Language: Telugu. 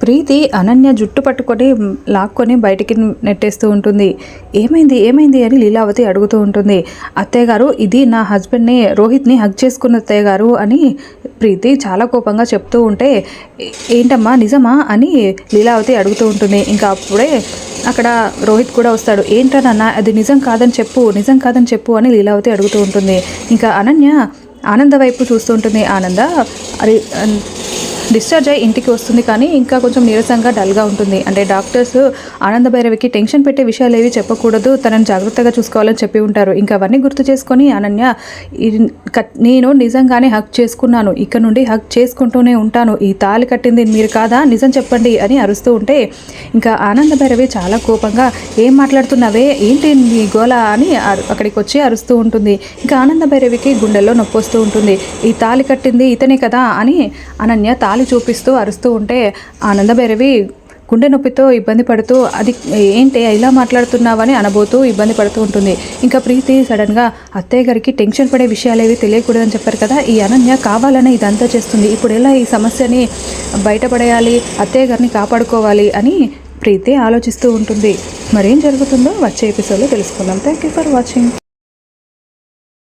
ప్రీతి అనన్య జుట్టు పట్టుకొని లాక్కొని బయటికి నెట్టేస్తూ ఉంటుంది. ఏమైంది ఏమైంది అని లీలావతి అడుగుతూ ఉంటుంది. అత్తయ్య గారు, ఇది నా హస్బెండ్ని రోహిత్ని హగ్ చేసుకున్న అత్తయ్య గారు అని ప్రీతి చాలా కోపంగా చెప్తూ ఉంటే, ఏంటమ్మా నిజమా అని లీలావతి అడుగుతూ ఉంటుంది. ఇంకా అప్పుడే అక్కడ రోహిత్ కూడా వస్తాడు. ఏంటనన్న అది నిజం కాదని చెప్పు, నిజం కాదని చెప్పు అని లీలావతి అడుగుతూ ఉంటుంది. ఇంకా అనన్య ఆనంద వైపు చూస్తూ ఉంటుంది. ఆనంద అది డిశ్చార్జ్ అయ్యి ఇంటికి వస్తుంది, కానీ ఇంకా కొంచెం నీరసంగా డల్గా ఉంటుంది. అంటే డాక్టర్స్ ఆనంద భైరవికి టెన్షన్ పెట్టే విషయాలు ఏవి చెప్పకూడదు, తనని జాగ్రత్తగా చూసుకోవాలని చెప్పి ఉంటారు. ఇంకా అవన్నీ గుర్తు చేసుకొని అనన్య, నేను నిజంగానే హక్ చేసుకున్నాను, ఇక్కడ నుండి హక్ చేసుకుంటూనే ఉంటాను, ఈ తాళి కట్టింది మీరు కాదా, నిజం చెప్పండి అని అరుస్తూ ఉంటే ఇంకా ఆనంద భైరవి చాలా కోపంగా, ఏం మాట్లాడుతున్నావే, ఏంటి నీ గోల అని అక్కడికి వచ్చి అరుస్తూ ఉంటుంది. ఇంకా ఆనంద భైరవికి గుండెల్లో నొప్పి వస్తూ ఉంటుంది. ఈ తాళి కట్టింది ఇతనే కదా అని అనన్య తాళి చూపిస్తూ అరుస్తూ ఉంటే ఆనంద భైరవి గుండె నొప్పితో ఇబ్బంది పడుతూ, అది ఏంటి ఇలా మాట్లాడుతున్నావని అనబోతూ ఇబ్బంది పడుతూ ఉంటుంది. ఇంకా ప్రీతి సడన్గా, అత్తయ్య గారికి టెన్షన్ పడే విషయాలు ఏవి తెలియకూడదని చెప్పారు కదా, ఈ అనన్య కావాలని ఇదంతా చేస్తుంది, ఇప్పుడు ఎలా ఈ సమస్యని బయటపడేయాలి, అత్తయ్య గారిని కాపాడుకోవాలి అని ప్రీతి ఆలోచిస్తూ ఉంటుంది. మరేం జరుగుతుందో వచ్చే ఎపిసోడ్లో తెలుసుకుందాం. Thank you for watching.